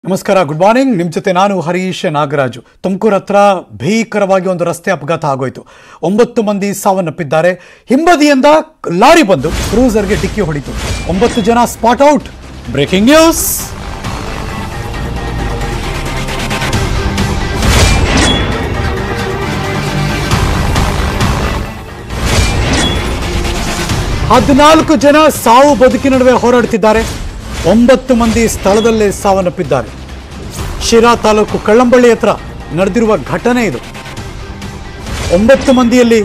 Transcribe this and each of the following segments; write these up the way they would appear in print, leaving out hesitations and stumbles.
ನಮಸ್ಕಾರ, good morning. ನಿಮ್ಮ ಜೊತೆ ನಾನು ಹರೀಶ್ ನಾಗರಾಜು. ತುಮಕೂರು ಹತ್ರ ಭೀಕರವಾಗಿ ಒಂದು ರಸ್ತೆ ಅಪಘಾತ ಆಗೋಯ್ತು. 9 ಮಂದಿ ಸಾವನ್ನಪ್ಪಿದ್ದಾರೆ. ಹಿಂಬದಿಯಿಂದ ಲಾರಿ ಬಂದು ಕ್ರೂಸರ್ಗೆ ಡಿಕ್ಕಿ ಹೊಡಿತು. 9 ಜನ ಸ್ಪಾಟ್ ಔಟ್. Breaking news. ಹದಿನಾಲ್ಕು ಜನ ಸಾವು ಬದುಕಿನ ನಡುವೆ ಹೋರಾಡುತ್ತಿದ್ದಾರೆ. 9 ಮಂದಿ ಸ್ಥಳದಲ್ಲೇ ಸಾವನ್ನಪ್ಪಿದ್ದಾರೆ. ಶಿರಾ ತಾಲೂಕು ಕಳ್ಳಂಬಳ್ಳಿ ಹತ್ರ ನಡೆದಿರುವ ಘಟನೆ ಇದು. 9 ಮಂದಿಯಲ್ಲಿ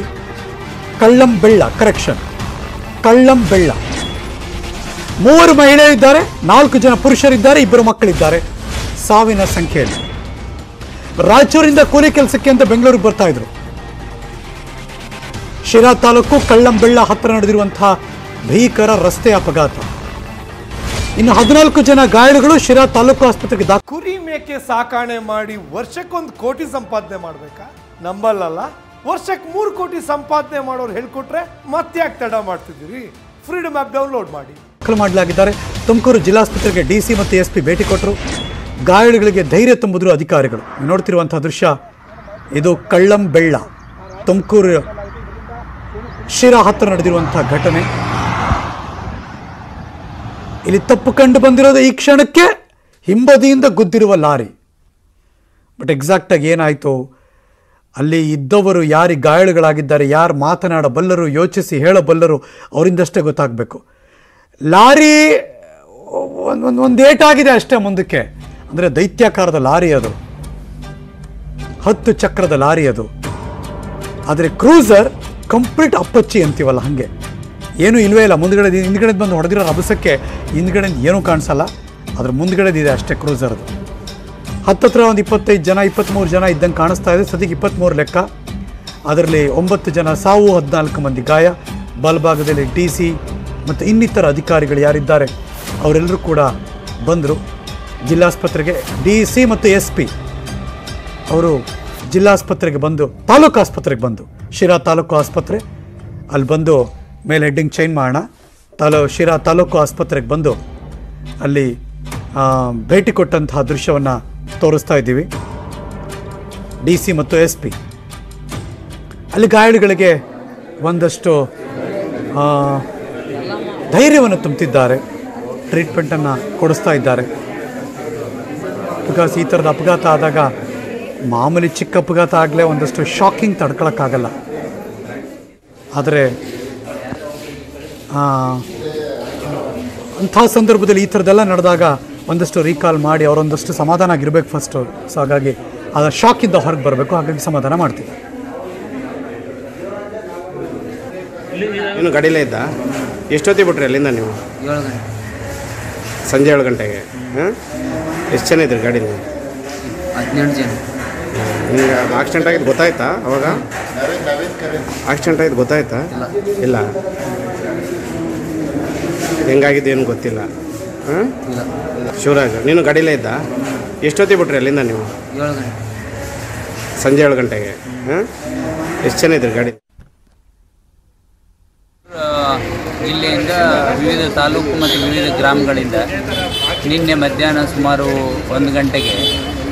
ಕಳ್ಳಂಬೆಳ್ಳ 3 ಮಹಿಳೆ ಇದ್ದಾರೆ, 4 ಜನ ಪುರುಷರಿದ್ದಾರೆ, 2 ಮಕ್ಕಳಿದ್ದಾರೆ. ಸಾವಿನ ಸಂಖ್ಯೆಯಲ್ಲಿ ರಾಯಚೂರಿಂದ ಕೂಲಿ ಕೆಲಸಕ್ಕೆ ಅಂತ ಬೆಂಗಳೂರಿಗೆ ಬರ್ತಾ ಇದ್ರು. ಶಿರಾ ತಾಲೂಕು ಕಳ್ಳಂಬೆಳ್ಳ ಹತ್ರ ನಡೆದಿರುವಂತಹ ಭೀಕರ ರಸ್ತೆ ಅಪಘಾತ. ಇನ್ನು 14 ಜನ ಗಾಯಾಳುಗಳು ಶಿರಾ ತಾಲೂಕು ಆಸ್ಪತ್ರೆಗೆ ಕುರಿ ಮೇಕೆ ಸಾಕಾಣೆ ಮಾಡಿ ವರ್ಷಕ್ಕೊಂದು ಕೋಟಿ ಸಂಪಾದನೆ ಮಾಡ್ಬೇಕಾ? ನಂಬಲ್ಲ. ವರ್ಷಕ್ಕೆ 3 ಕೋಟಿ ಸಂಪಾದನೆ ಮಾಡೋರು ಹೇಳ್ಕೊಟ್ರೆ ಮತ್ತೆ ಯಾಕೆ ತಡ ಮಾಡ್ತಿದ್ದೀರಿ? ಫ್ರೀಡಮ್ ಆ್ಯಪ್ ಡೌನ್ಲೋಡ್ ಮಾಡಿ. ಮಾಡಲಾಗಿದ್ದಾರೆ. ತುಮಕೂರು ಜಿಲ್ಲಾಸ್ಪತ್ರೆಗೆ ಡಿಸಿ ಮತ್ತು ಎಸ್ಪಿ ಭೇಟಿ ಕೊಟ್ಟರು. ಗಾಯಾಳುಗಳಿಗೆ ಧೈರ್ಯ ತುಂಬಿದ್ರು ಅಧಿಕಾರಿಗಳು. ನೋಡ್ತಿರುವಂತಹ ದೃಶ್ಯ ಇದು ಕಳ್ಳಂಬೆಳ್ಳ, ತುಮಕೂರು ಶಿರಾ ಹತ್ರ ನಡೆದಿರುವಂತಹ ಘಟನೆ. ಇಲ್ಲಿ ತಪ್ಪು ಕಂಡು ಬಂದಿರೋದು ಈ ಕ್ಷಣಕ್ಕೆ ಹಿಂಬದಿಯಿಂದ ಗುದ್ದಿರುವ ಲಾರಿ. ಬಟ್ ಎಕ್ಸಾಕ್ಟಾಗಿ ಏನಾಯಿತು, ಅಲ್ಲಿ ಇದ್ದವರು ಯಾರು ಗಾಯಾಳುಗಳಾಗಿದ್ದಾರೆ, ಯಾರು ಮಾತನಾಡಬಲ್ಲರು, ಯೋಚಿಸಿ ಹೇಳಬಲ್ಲರು, ಅವರಿಂದಷ್ಟೇ ಗೊತ್ತಾಗಬೇಕು. ಲಾರಿ ಒಂದು ಏಟಾಗಿದೆ ಅಷ್ಟೇ ಮುಂದಕ್ಕೆ. ಅಂದರೆ ದೈತ್ಯಾಕಾರದ ಲಾರಿ ಅದು, 10 ಚಕ್ರದ ಲಾರಿ ಅದು. ಆದರೆ ಕ್ರೂಸರ್ ಕಂಪ್ಲೀಟ್ ಅಪ್ಪಚ್ಚಿ ಅಂತೀವಲ್ಲ ಹಾಗೆ ಏನೂ ಇಲ್ಲವೇ ಇಲ್ಲ. ಹಿಂದ್ಗಡೆ ಬಂದು ಹೊಡೆದಿರೋ ರಭಸಕ್ಕೆ ಹಿಂದ್ಗಡೆ ಏನೂ ಕಾಣಿಸಲ್ಲ. ಅದ್ರ ಮುಂದ್ಗಡೆದಿದೆ ಅಷ್ಟೇ ಕ್ರೂಸರ್ದು. ಹತ್ತತ್ರ ಒಂದು 25 ಜನ 23 ಜನ ಇದ್ದಂಗೆ ಕಾಣಿಸ್ತಾ ಇದೆ. ಸದ್ಯಕ್ಕೆ 23 ಲೆಕ್ಕ. ಅದರಲ್ಲಿ 9 ಜನ ಸಾವು, 14 ಮಂದಿ ಗಾಯ. ಬಲಭಾಗದಲ್ಲಿ DC ಮತ್ತು ಇನ್ನಿತರ ಅಧಿಕಾರಿಗಳು ಯಾರಿದ್ದಾರೆ ಅವರೆಲ್ಲರೂ ಕೂಡ ಬಂದರು ಜಿಲ್ಲಾಸ್ಪತ್ರೆಗೆ. DC ಮತ್ತು SP ಅವರು ಜಿಲ್ಲಾಸ್ಪತ್ರೆಗೆ ಬಂದು ತಾಲೂಕು ಆಸ್ಪತ್ರೆಗೆ ಬಂದು, ಶಿರಾ ತಾಲೂಕು ಆಸ್ಪತ್ರೆ ಅಲ್ಲಿ ಬಂದು ಮೇಲೆ ಹೆಡ್ಡಿಂಗ್ ಚೇಂಜ್ ಮಾಡೋಣ. ಶಿರಾ ತಾಲೂಕು ಆಸ್ಪತ್ರೆಗೆ ಬಂದು ಅಲ್ಲಿ ಭೇಟಿ ಕೊಟ್ಟಂತಹ ದೃಶ್ಯವನ್ನು ತೋರಿಸ್ತಾ ಇದ್ದೀವಿ. DC ಮತ್ತು SP ಅಲ್ಲಿ ಗಾಯಾಳುಗಳಿಗೆ ಒಂದಷ್ಟು ಧೈರ್ಯವನ್ನು ತುಂಬುತ್ತಿದ್ದಾರೆ, ಟ್ರೀಟ್ಮೆಂಟನ್ನು ಕೊಡಿಸ್ತಾ ಇದ್ದಾರೆ. ಬಿಕಾಸ್ ಈ ಥರದ ಅಪಘಾತ ಆದಾಗ ಮಾಮೂಲಿ ಚಿಕ್ಕ ಅಪಘಾತ ಆಗಲೇ ಒಂದಷ್ಟು ಶಾಕಿಂಗ್ ತಡ್ಕೊಳಕ್ಕಾಗಲ್ಲ. ಆದರೆ ಅಂಥ ಸಂದರ್ಭದಲ್ಲಿ ಈ ಥರದ್ದೆಲ್ಲ ನಡೆದಾಗ ಒಂದಷ್ಟು ರೀಕಾಲ್ ಮಾಡಿ ಅವರೊಂದಷ್ಟು ಸಮಾಧಾನ ಆಗಿರ್ಬೇಕು ಫಸ್ಟು. ಸೊ ಹಾಗಾಗಿ ಅದರ ಶಾಕಿಂದ ಹೊರಗೆ ಬರಬೇಕು. ಹಾಗಾಗಿ ಸಮಾಧಾನ ಮಾಡ್ತೀವಿ. ಇನ್ನು ಗಾಡಿಲೇ ಇದ್ದ? ಎಷ್ಟೊತ್ತಿಗೆ ಬಿಟ್ರಿ ಅಲ್ಲಿಂದ ನೀವು? 7 ಗಂಟೆ, ಸಂಜೆ 7 ಗಂಟೆಗೆ. ಎಷ್ಟು ಜನ ಇದ್ರಿ ಗಾಡೀಲಿ? 18 ಜನ. ನಿಮಗೆ ಆಕ್ಸಿಡೆಂಟ್ ಆಗಿದ್ದು ಗೊತ್ತಾಯ್ತಾ ಅವಾಗ? ಆಕ್ಸಿಡೆಂಟ್ ಆಗಿದ್ದು ಗೊತ್ತಾಯ್ತಾ? ಇಲ್ಲ. ಹೆಂಗಾಗಿದ್ದು ಏನು ಗೊತ್ತಿಲ್ಲ. ಶಿವರಾಜ್, ನೀನು ಗಾಡಿಲೇ ಇದ್ದ? ಎಷ್ಟೊತ್ತಿಗೆ ಬಿಟ್ರಿ ಅಲ್ಲಿಂದ ನೀವು? 7 ಗಂಟೆ, ಸಂಜೆ 7 ಗಂಟೆಗೆ. ಎಷ್ಟು ಜನ ಇದ್ರಿ ಗಾಡಿ? ಜಿಲ್ಲೆಯಿಂದ ವಿವಿಧ ತಾಲೂಕು ಮತ್ತು ವಿವಿಧ ಗ್ರಾಮಗಳಿಂದ ನಿನ್ನೆ ಮಧ್ಯಾಹ್ನ ಸುಮಾರು 1 ಗಂಟೆಗೆ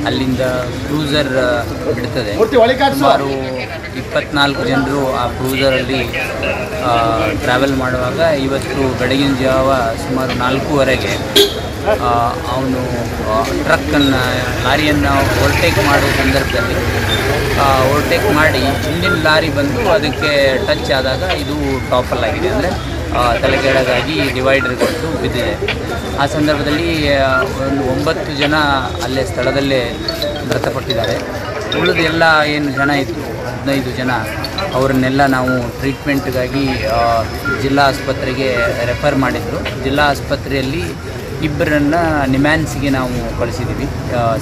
ಅಲ್ಲಿಂದ ಕ್ರೂಸರ್ ಬಿಡ್ತದೆ. ಸುಮಾರು 24 ಜನರು ಆ ಕ್ರೂಸರಲ್ಲಿ ಟ್ರಾವೆಲ್ ಮಾಡುವಾಗ ಇವತ್ತು ಬೆಳಗಿನ ಜಾವ ಸುಮಾರು 4:15ಗೆ ಅವನು ಟ್ರಕ್ಕನ್ನು, ಲಾರಿಯನ್ನು ಓವರ್ಟೇಕ್ ಮಾಡುವ ಸಂದರ್ಭದಲ್ಲಿ ಓವರ್ಟೇಕ್ ಮಾಡಿ ಹಿಂದಿನ ಲಾರಿ ಬಂದು ಅದಕ್ಕೆ ಟಚ್ ಆದಾಗ ಇದು ಟಾಪಲ್ಲಾಗಿದೆ, ಅಂದರೆ ತಲೆಕೆಳಗಾಗಿ ಡಿವೈಡರ್ ಕೊಟ್ಟು ಬಿದ್ದಿದೆ. ಆ ಸಂದರ್ಭದಲ್ಲಿ ಒಂದು 9 ಜನ ಅಲ್ಲೇ ಸ್ಥಳದಲ್ಲೇ ಮೃತಪಟ್ಟಿದ್ದಾರೆ. ಉಳಿದ ಎಲ್ಲ ಏನು ಜನ ಇತ್ತು 15 ಜನ, ಅವರನ್ನೆಲ್ಲ ನಾವು ಟ್ರೀಟ್ಮೆಂಟ್ಗಾಗಿ ಜಿಲ್ಲಾ ಆಸ್ಪತ್ರೆಗೆ ರೆಫರ್ ಮಾಡಿದರು. ಜಿಲ್ಲಾ ಆಸ್ಪತ್ರೆಯಲ್ಲಿ 2 ನಿಮ್ಯಾನ್ಸಿಗೆ ನಾವು ಕಳಿಸಿದ್ದೀವಿ,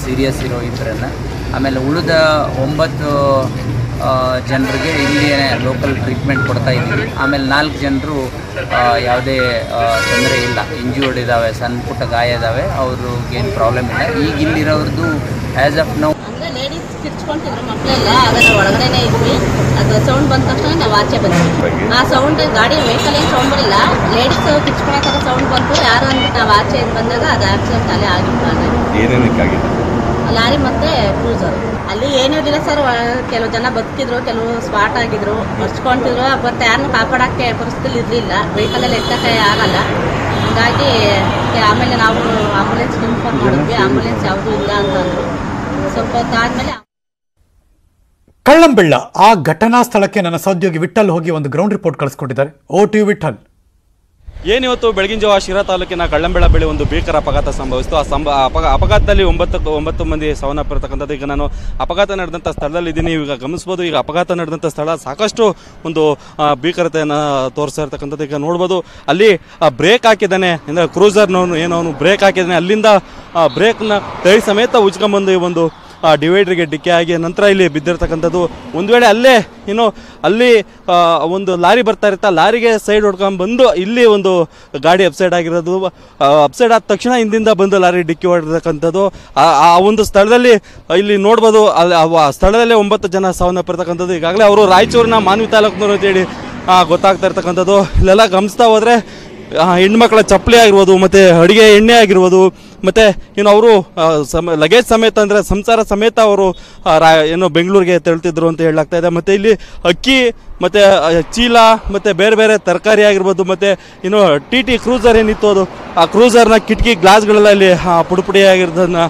ಸೀರಿಯಸ್ ಇರೋ 2. ಆಮೇಲೆ ಉಳಿದ 9 ಜನರಿಗೆ ಇಲ್ಲಿಯೇ ಲೋಕಲ್ ಟ್ರೀಟ್ಮೆಂಟ್ ಕೊಡ್ತಾ ಇದ್ದೀವಿ. ಆಮೇಲೆ 4 ಜನರು ಯಾವುದೇ ತೊಂದರೆ ಇಲ್ಲ, ಇಂಜ್ಯೂರ್ಡ್ ಇದ್ದಾವೆ, ಸಣ್ಣ ಪುಟ್ಟ ಗಾಯ ಇದ್ದಾವೆ, ಅವ್ರಿಗೇನು ಪ್ರಾಬ್ಲಮ್ ಇಲ್ಲ. ಈಗ ಇಲ್ಲಿರೋರ್ದು ಆ್ಯಸ್ ಆಫ್ ನೌ ಕಿರ್ಚ್ಕೊಂತಿದ್ರು ಮಕ್ಕಳೆಲ್ಲ. ಅದನ್ನ ಒಳಗಡೆನೆ ಇದ್ವಿ. ಅದು ಸೌಂಡ್ ಬಂದ ತಕ್ಷಣ ನಾವು ಆಚೆ ಬಂದ್ವಿ. ಆ ಸೌಂಡ್ ಗಾಡಿ ವೆಹಿಕಲ್ ಏನು ಸೌಂಡ್ ಬರಲಿಲ್ಲ, ಲೇಡೀಸ್ ಕಿರ್ಚ್ಕೊಳಕ್ಕೆ ಸೌಂಡ್ ಬಂತು. ಯಾರು ಅಂದ್ಬಿಟ್ಟು ನಾವು ಆಚೆ ಬಂದಾಗ ಅದು ಆಕ್ಸಿಡೆಂಟ್ ಅಲ್ಲೇ ಆಗಿತ್ತು. ಲಾರಿ ಮತ್ತೆ ಕ್ರೂಸರ್. ಅಲ್ಲಿ ಏನೂ ಇರಲಿಲ್ಲ ಸರ್. ಕೆಲವು ಜನ ಬದುಕಿದ್ರು, ಕೆಲವು ಸ್ಪಾಟ್ ಆಗಿದ್ರು, ಮರ್ಚ್ಕೊಂತಿದ್ರು. ಬಟ್ ಯಾರನ್ನೂ ಕಾಪಾಡೋಕ್ಕೆ ಪರಿಸ್ಥಿತಿ ಇರಲಿಲ್ಲ. ವೆಹಿಕಲಲ್ಲಿ ಎತ್ತಕ್ಕೆ ಆಗಲ್ಲ. ಹಾಗಾಗಿ ಆಮೇಲೆ ನಾವು ಆಂಬುಲೆನ್ಸ್ಗೆ ಇನ್ಫಾರ್ಮ್ ಮಾಡಿದ್ವಿ. ಆಂಬುಲೆನ್ಸ್ ಯಾವುದೂ ಇಲ್ಲ ಅಂತ ಅಂದರು. ಸ್ವಲ್ಪ ಹೊತ್ತಾದ್ಮೇಲೆ ಕಳ್ಳಂಬೆಳ್ಳ ಆ ಘಟನಾ ಸ್ಥಳಕ್ಕೆ ನನ್ನ ಸಹೋದ್ಯೋಗಿ ವಿಠಲ್ ಹೋಗಿ ಒಂದು ಗ್ರೌಂಡ್ ರಿಪೋರ್ಟ್ ಕಳಿಸ್ಕೊಟ್ಟಿದ್ದಾರೆ. ಓ.ಟಿ. ವಿಠಲ್. ಏನಿವತ್ತು ಬೆಳಗಿನ ಜಾವ ಶಿರಾ ತಾಲೂಕಿನ ಕಳ್ಳಂಬೆಳ ಬಳಿ ಒಂದು ಭೀಕರ ಅಪಘಾತ ಸಂಭವಿಸಿತು. ಅಪಘಾತದಲ್ಲಿ ಒಂಬತ್ತು ಮಂದಿ ಸಾವನ್ನಪ್ಪಿರತಕ್ಕಂಥದ್ದು. ಈಗ ನಾನು ಅಪಘಾತ ನಡೆದಂಥ ಸ್ಥಳದಲ್ಲಿ ಇದ್ದೀನಿ. ಈಗ ಗಮನಿಸ್ಬೋದು, ಈಗ ಅಪಘಾತ ನಡೆದಂಥ ಸ್ಥಳ ಸಾಕಷ್ಟು ಒಂದು ಭೀಕರತೆಯನ್ನು ತೋರಿಸ್ತಾ ಇರ್ತಕ್ಕಂಥದ್ದು. ಈಗ ನೋಡ್ಬೋದು, ಅಲ್ಲಿ ಬ್ರೇಕ್ ಹಾಕಿದ್ದಾನೆ, ಅಂದರೆ ಕ್ರೂಸರ್ನವನು ಅವನು ಬ್ರೇಕ್ ಹಾಕಿದ್ದಾನೆ. ಅಲ್ಲಿಂದ ಬ್ರೇಕ್ನ ಕೈ ಸಮೇತ ಉಜ್ಕೊಂಬಂದು ಒಂದು ಡಿವೈಡರ್ಗೆ ಡಿಕ್ಕಿ ಆಗಿ ನಂತರ ಇಲ್ಲಿ ಬಿದ್ದಿರ್ತಕ್ಕಂಥದ್ದು. ಒಂದು ವೇಳೆ ಅಲ್ಲಿ ಒಂದು ಲಾರಿ ಬರ್ತಾ ಇರುತ್ತೆ, ಲಾರಿಗೆ ಸೈಡ್ ಹೊಡ್ಕೊಂಡು ಬಂದು ಇಲ್ಲಿ ಒಂದು ಗಾಡಿ ಅಪ್ಸೈಡ್ ಆಗಿರೋದು. ಅಪ್ಸೈಡ್ ಆದ ತಕ್ಷಣ ಹಿಂದಿಂದ ಬಂದು ಲಾರಿ ಡಿಕ್ಕಿ ಹೊಡೆದಿರ್ತಕ್ಕಂಥದ್ದು. ಆ ಒಂದು ಸ್ಥಳದಲ್ಲಿ ಇಲ್ಲಿ ನೋಡ್ಬೋದು, ಆ ಸ್ಥಳದಲ್ಲೇ 9 ಜನ ಸಾವನ್ನಪ್ಪಿರ್ತಕ್ಕಂಥದ್ದು. ಈಗಾಗಲೇ ಅವರು ರಾಯಚೂರಿನ ಮಾನ್ವಿ ತಾಲೂಕಿನವರು ಅಂತೇಳಿ ಗೊತ್ತಾಗ್ತಾ ಇರ್ತಕ್ಕಂಥದ್ದು. ಇಲ್ಲೆಲ್ಲ ಗಮನಿಸ್ತಾ ಹೋದರೆ ಹೆಣ್ಮಕ್ಳ ಚಪ್ಪಲಿ ಆಗಿರ್ಬೋದು, ಮತ್ತು ಅಡುಗೆ ಎಣ್ಣೆ ಆಗಿರ್ಬೋದು, ಮತ್ತು ಅವರು ಲಗೇಜ್ ಸಮೇತ ಅಂದರೆ ಸಂಸಾರ ಸಮೇತ ಅವರು ಬೆಂಗಳೂರಿಗೆ ತೆರಳುತ್ತಿದ್ರು ಅಂತ ಹೇಳಲಾಗ್ತಾ ಇದೆ. ಮತ್ತು ಇಲ್ಲಿ ಅಕ್ಕಿ ಮತ್ತು ಚೀಲ ಮತ್ತು ಬೇರೆ ಬೇರೆ ತರಕಾರಿ ಆಗಿರ್ಬೋದು, ಮತ್ತು ಟಿ ಕ್ರೂಸರ್ ಏನಿತ್ತು ಅದು, ಆ ಕ್ರೂಸರ್ನ ಕಿಟಕಿ ಗ್ಲಾಸ್ಗಳೆಲ್ಲ ಇಲ್ಲಿ ಪುಡಿ ಆಗಿರೋದನ್ನು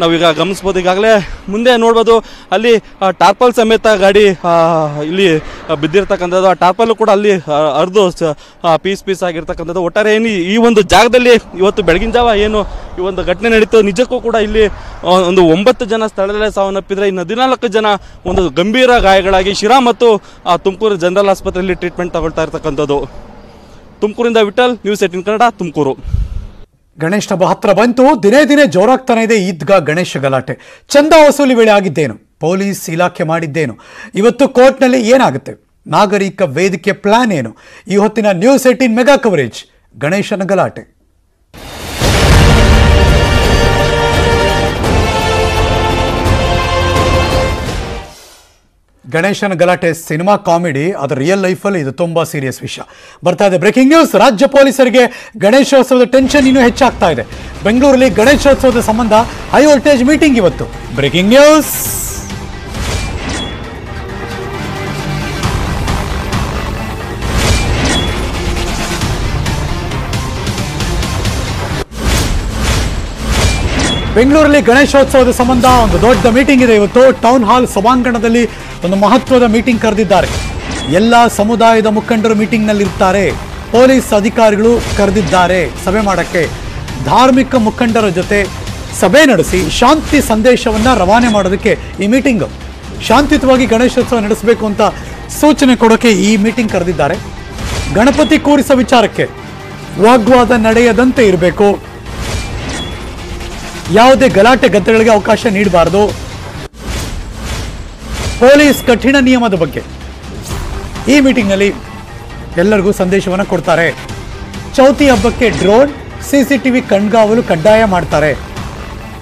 ನಾವೀಗ ಗಮನಿಸ್ಬೋದು. ಈಗಾಗಲೇ ಮುಂದೆ ನೋಡ್ಬೋದು, ಅಲ್ಲಿ ಟಾರ್ಪಲ್ ಸಮೇತ ಗಾಡಿ ಇಲ್ಲಿ ಬಿದ್ದಿರ್ತಕ್ಕಂಥದ್ದು. ಆ ಟಾರ್ಪಲ್ಲು ಕೂಡ ಅಲ್ಲಿ ಅರ್ದು ಪೀಸ್ ಆಗಿರ್ತಕ್ಕಂಥದ್ದು. ಒಟ್ಟಾರೆ ಈ ಒಂದು ಜಾಗದಲ್ಲಿ ಇವತ್ತು ಬೆಳಗಿನ ಜಾವ ಈ ಒಂದು ಘಟನೆ ನಡೀತು. ನಿಜಕ್ಕೂ ಕೂಡ ಇಲ್ಲಿ ಒಂದು 9 ಜನ ಸ್ಥಳದಲ್ಲೇ ಸಾವನ್ನಪ್ಪಿದ್ರೆ, ಇನ್ನು 14 ಜನ ಒಂದು ಗಂಭೀರ ಗಾಯಗಳಾಗಿ ಶಿರಾ ಮತ್ತು ತುಮಕೂರು ಜನರಲ್ ಆಸ್ಪತ್ರೆಯಲ್ಲಿ ಟ್ರೀಟ್ಮೆಂಟ್ ತಗೊಳ್ತಾ ಇರ್ತಕ್ಕಂಥದ್ದು. ತುಮಕೂರಿಂದ ವಿಠಲ್, ನ್ಯೂಸ್ 18 ಕನ್ನಡ, ತುಮಕೂರು. ಗಣೇಶ ಹಬ್ಬ ಹತ್ರ ಬಂತು. ದಿನೇ ದಿನೇ ಜೋರಾಗ್ತಾನೆ ಇದೆ ಈದ್ಗಾ ಗಣೇಶ ಗಲಾಟೆ. ಚಂದ ವಸೂಲಿ ವೇಳೆ ಆಗಿದ್ದೇನು, ಪೊಲೀಸ್ ಇಲಾಖೆ ಮಾಡಿದ್ದೇನು, ಇವತ್ತು ಕೋರ್ಟ್ನಲ್ಲಿ ಏನಾಗುತ್ತೆ, ನಾಗರಿಕ ವೇದಿಕೆ ಪ್ಲಾನ್ ಏನು? ಈ ಹೊತ್ತಿನ ನ್ಯೂಸ್ 18 ಮೆಗಾ ಕವರೇಜ್ ಗಣೇಶನ ಗಲಾಟೆ. ಗಣೇಶನ ಗಲಾಟೆ ಸಿನಿಮಾ ಕಾಮಿಡಿ, ಅದರ ರಿಯಲ್ ಲೈಫಲ್ಲಿ ಇದು ತುಂಬಾ ಸೀರಿಯಸ್ ವಿಷಯ. ಬರ್ತಾ ಇದೆ ಬ್ರೇಕಿಂಗ್ ನ್ಯೂಸ್. ರಾಜ್ಯ ಪೊಲೀಸರಿಗೆ ಗಣೇಶೋತ್ಸವದ ಟೆನ್ಷನ್ ಇನ್ನೂ ಹೆಚ್ಚಾಗ್ತಾ ಇದೆ. ಬೆಂಗಳೂರಲ್ಲಿ ಗಣೇಶೋತ್ಸವದ ಸಂಬಂಧ ಹೈ ವೋಲ್ಟೇಜ್ ಮೀಟಿಂಗ್ ಇವತ್ತು. Breaking news. ಬೆಂಗಳೂರಲ್ಲಿ ಗಣೇಶೋತ್ಸವದ ಸಂಬಂಧ ಒಂದು ದೊಡ್ಡ ಮೀಟಿಂಗ್ ಇದೆ ಇವತ್ತು. ಟೌನ್ ಹಾಲ್ ಸಭಾಂಗಣದಲ್ಲಿ ಒಂದು ಮಹತ್ವದ ಮೀಟಿಂಗ್ ಕರೆದಿದ್ದಾರೆ. ಎಲ್ಲ ಸಮುದಾಯದ ಮುಖಂಡರು ಮೀಟಿಂಗ್ನಲ್ಲಿರ್ತಾರೆ. ಪೊಲೀಸ್ ಅಧಿಕಾರಿಗಳು ಕರೆದಿದ್ದಾರೆ ಸಭೆ ಮಾಡೋಕ್ಕೆ. ಧಾರ್ಮಿಕ ಮುಖಂಡರ ಜೊತೆ ಸಭೆ ನಡೆಸಿ ಶಾಂತಿ ಸಂದೇಶವನ್ನು ರವಾನೆ ಮಾಡೋದಕ್ಕೆ ಈ ಮೀಟಿಂಗ್. ಶಾಂತಿಯುತವಾಗಿ ಗಣೇಶೋತ್ಸವ ನಡೆಸಬೇಕು ಅಂತ ಸೂಚನೆ ಕೊಡೋಕ್ಕೆ ಈ ಮೀಟಿಂಗ್ ಕರೆದಿದ್ದಾರೆ. ಗಣಪತಿ ಕೂರಿಸೋ ವಿಚಾರಕ್ಕೆ ವಾಗ್ವಾದ ನಡೆಯದಂತೆ ಇರಬೇಕು, ಯಾವುದೇ ಗಲಾಟೆ ಗದ್ದಗಳಿಗೆ ಅವಕಾಶ ನೀಡಬಾರದು, ಪೊಲೀಸ್ ಕಠಿಣ ನಿಯಮದ ಬಗ್ಗೆ ಈ ಮೀಟಿಂಗ್ನಲ್ಲಿ ಎಲ್ಲರಿಗೂ ಸಂದೇಶವನ್ನು ಕೊಡ್ತಾರೆ. ಚೌತಿ ಹಬ್ಬಕ್ಕೆ ಡ್ರೋನ್, ಸಿಸಿಟಿವಿ ಕಣ್ಗಾವಲು ಕಡ್ಡಾಯ ಮಾಡ್ತಾರೆ.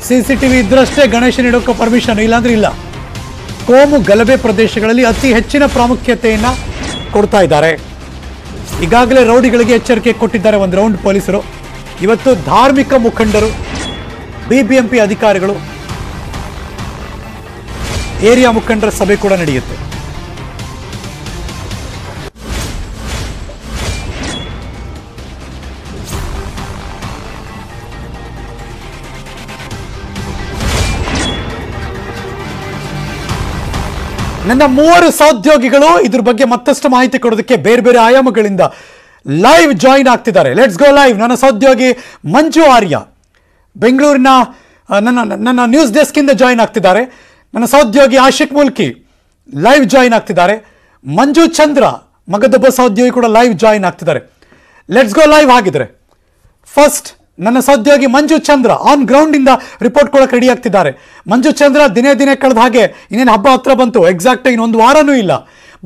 ಸಿಸಿಟಿವಿ ಇದ್ರಷ್ಟೇ ಗಣೇಶ ನೀಡೋಕೆ ಪರ್ಮಿಷನ್, ಇಲ್ಲಾಂದ್ರೆ ಇಲ್ಲ. ಕೋಮು ಗಲಭೆ ಪ್ರದೇಶಗಳಲ್ಲಿ ಅತಿ ಹೆಚ್ಚಿನ ಪ್ರಾಮುಖ್ಯತೆಯನ್ನು ಕೊಡ್ತಾ ಇದ್ದಾರೆ. ಈಗಾಗಲೇ ರೌಡಿಗಳಿಗೆ ಎಚ್ಚರಿಕೆ ಕೊಟ್ಟಿದ್ದಾರೆ ಒಂದು ರೌಂಡ್ ಪೊಲೀಸರು. ಇವತ್ತು ಧಾರ್ಮಿಕ ಮುಖಂಡರು, ಬಿಬಿಎಂಪಿ ಅಧಿಕಾರಿಗಳು, ಏರಿಯಾ ಮುಖಂಡರ ಸಭೆ ಕೂಡ ನಡೆಯುತ್ತೆ. ನನ್ನ 3 ಸಹೋದ್ಯೋಗಿಗಳು ಇದ್ರ ಬಗ್ಗೆ ಮತ್ತಷ್ಟು ಮಾಹಿತಿ ಕೊಡೋದಕ್ಕೆ ಬೇರೆ ಬೇರೆ ಆಯಾಮಗಳಿಂದ ಲೈವ್ ಜಾಯಿನ್ ಆಗ್ತಿದ್ದಾರೆ. Let's go live. ನನ್ನ ಸಹೋದ್ಯೋಗಿ ಮಂಜು ಆರ್ಯ ಬೆಂಗಳೂರಿನ ನನ್ನ ನ್ಯೂಸ್ ಡೆಸ್ಕಿಂದ ಜಾಯಿನ್ ಆಗ್ತಿದ್ದಾರೆ. ನನ್ನ ಸಹೋದ್ಯೋಗಿ ಆಶಿಕ್ ಮುಲ್ಕಿ ಲೈವ್ ಜಾಯಿನ್ ಆಗ್ತಿದ್ದಾರೆ. ಮಂಜು ಚಂದ್ರ ಮಗದೊಬ್ಬ ಸಹೋದ್ಯೋಗಿ ಕೂಡ ಲೈವ್ ಜಾಯಿನ್ ಆಗ್ತಿದ್ದಾರೆ. Let's go live. ಆಗಿದ್ರೆ ಫಸ್ಟ್ ನನ್ನ ಸಹೋದ್ಯೋಗಿ ಮಂಜು ಚಂದ್ರ ಆನ್ ಗ್ರೌಂಡ್ ಇಂದ ರಿಪೋರ್ಟ್ ಕೊಡಕ್ಕೆ ರೆಡಿ ಆಗ್ತಿದ್ದಾರೆ. ಮಂಜು ಚಂದ್ರ, ದಿನೇ ದಿನೇ ಕಳೆದ ಹಾಗೆ ಇನ್ನೇನು ಹಬ್ಬ ಹತ್ರ ಬಂತು, ಎಕ್ಸಾಕ್ಟ್ ಇನ್ನೊಂದು ವಾರನೂ ಇಲ್ಲ.